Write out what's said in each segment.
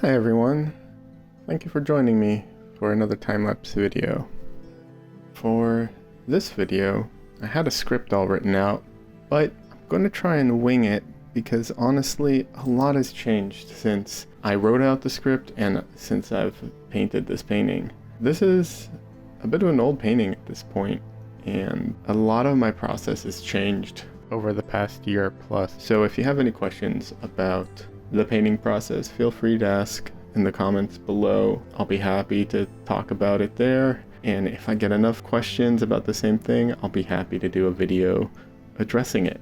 Hi everyone, thank you for joining me for another time-lapse video. For this video, I had a script all written out, but I'm going to try and wing it because honestly, a lot has changed since I wrote out the script and since I've painted this painting. This is a bit of an old painting at this point, and a lot of my process has changed over the past year plus. So if you have any questions about the painting process, feel free to ask in the comments below. I'll be happy to talk about it there, and if I get enough questions about the same thing, I'll be happy to do a video addressing it.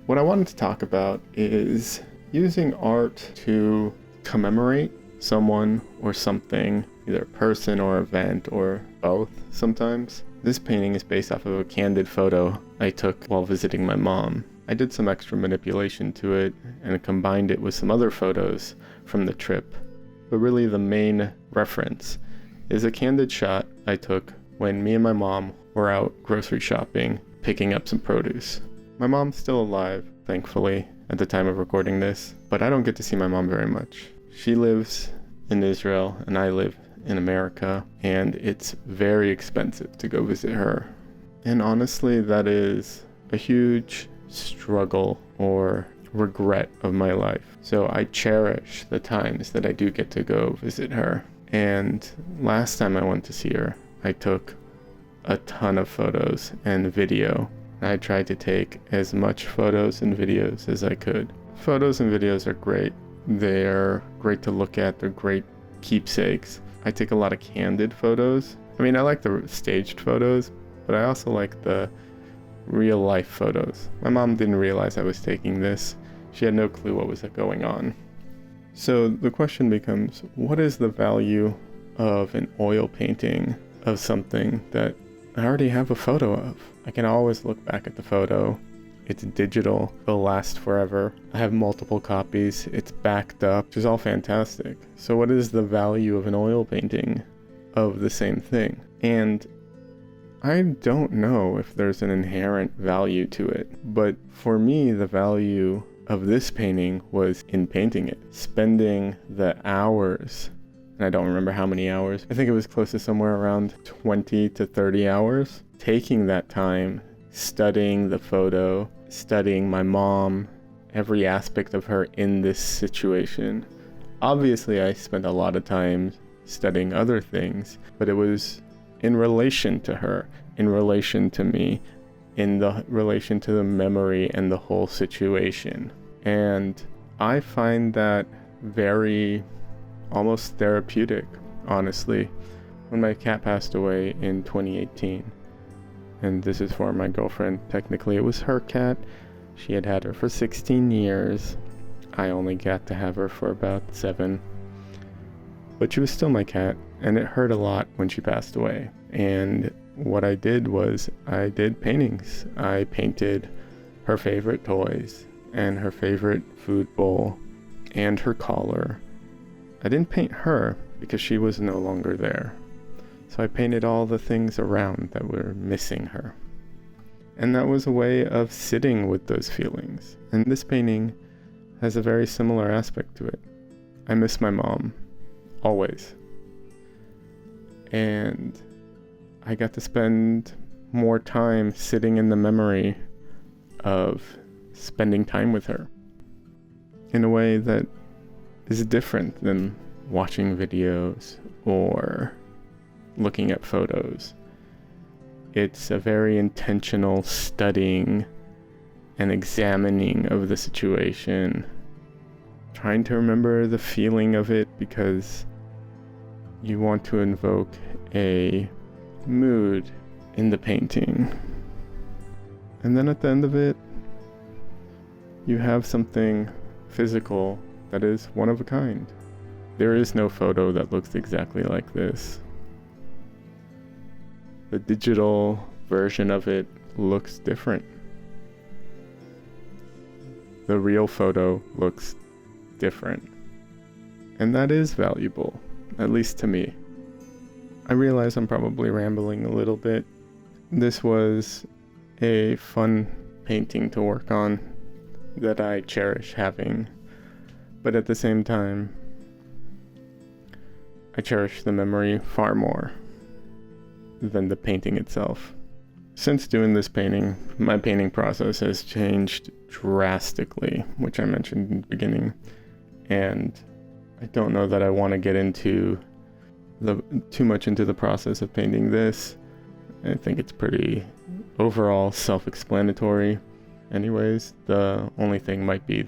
What I wanted to talk about is using art to commemorate someone or something, either a person or event or both sometimes. This painting is based off of a candid photo I took while visiting my mom. I did some extra manipulation to it and combined it with some other photos from the trip. But really the main reference is a candid shot I took when me and my mom were out grocery shopping, picking up some produce. My mom's still alive, thankfully, at the time of recording this, but I don't get to see my mom very much. She lives in Israel and I live in America, and it's very expensive to go visit her. And honestly, that is a huge struggle or regret of my life. So I cherish the times that I do get to go visit her. And last time I went to see her, I took a ton of photos and video. I tried to take as much photos and videos as I could. Photos and videos are great. They're great to look at. They're great keepsakes. I take a lot of candid photos. I mean, I like the staged photos, but I also like the real life photos. My mom didn't realize I was taking this. She had no clue what was going on. So the question becomes, what is the value of an oil painting of something that I already have a photo of? I can always look back at the photo. It's digital. It'll last forever. I have multiple copies. It's backed up, which is all fantastic. So what is the value of an oil painting of the same thing? And I don't know if there's an inherent value to it, but for me, the value of this painting was in painting it, spending the hours, and I don't remember how many hours. I think it was close to somewhere around 20 to 30 hours, taking that time, studying the photo, studying my mom, every aspect of her in this situation. Obviously, I spent a lot of time studying other things, but it was in relation to her, in relation to me, in the relation to the memory and the whole situation. And I find that very almost therapeutic, honestly. When my cat passed away in 2018, and this is for my girlfriend, technically it was her cat. She had had her for 16 years. I only got to have her for about 7. But she was still my cat, and it hurt a lot when she passed away. And what I did was I did paintings. I painted her favorite toys and her favorite food bowl and her collar. I didn't paint her because she was no longer there. So I painted all the things around that were missing her. And that was a way of sitting with those feelings. And this painting has a very similar aspect to it. I miss my mom. Always. And I got to spend more time sitting in the memory of spending time with her in a way that is different than watching videos or looking at photos. It's a very intentional studying and examining of the situation, trying to remember the feeling of it because you want to invoke a mood in the painting. And then at the end of it, you have something physical that is one of a kind. There is no photo that looks exactly like this. The digital version of it looks different. The real photo looks different. And that is valuable, at least to me. I realize I'm probably rambling a little bit. This was a fun painting to work on that I cherish having, but at the same time, I cherish the memory far more than the painting itself. Since doing this painting, my painting process has changed drastically, which I mentioned in the beginning, and I don't know that I want to get into too much into the process of painting this. I think it's pretty overall self-explanatory. Anyways, the only thing might be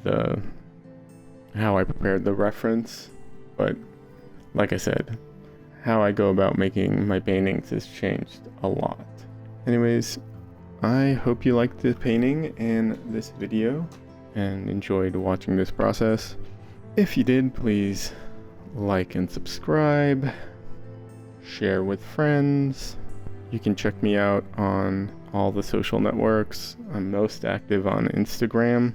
how I prepared the reference, but like I said, how I go about making my paintings has changed a lot. Anyways, I hope you liked the painting and this video and enjoyed watching this process. If you did, please like and subscribe, share with friends. You can check me out on all the social networks. I'm most active on Instagram.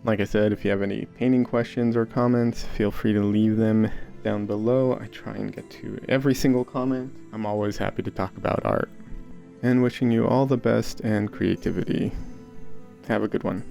Like I said, if you have any painting questions or comments, feel free to leave them down below. I try and get to every single comment. I'm always happy to talk about art. And wishing you all the best and creativity. Have a good one.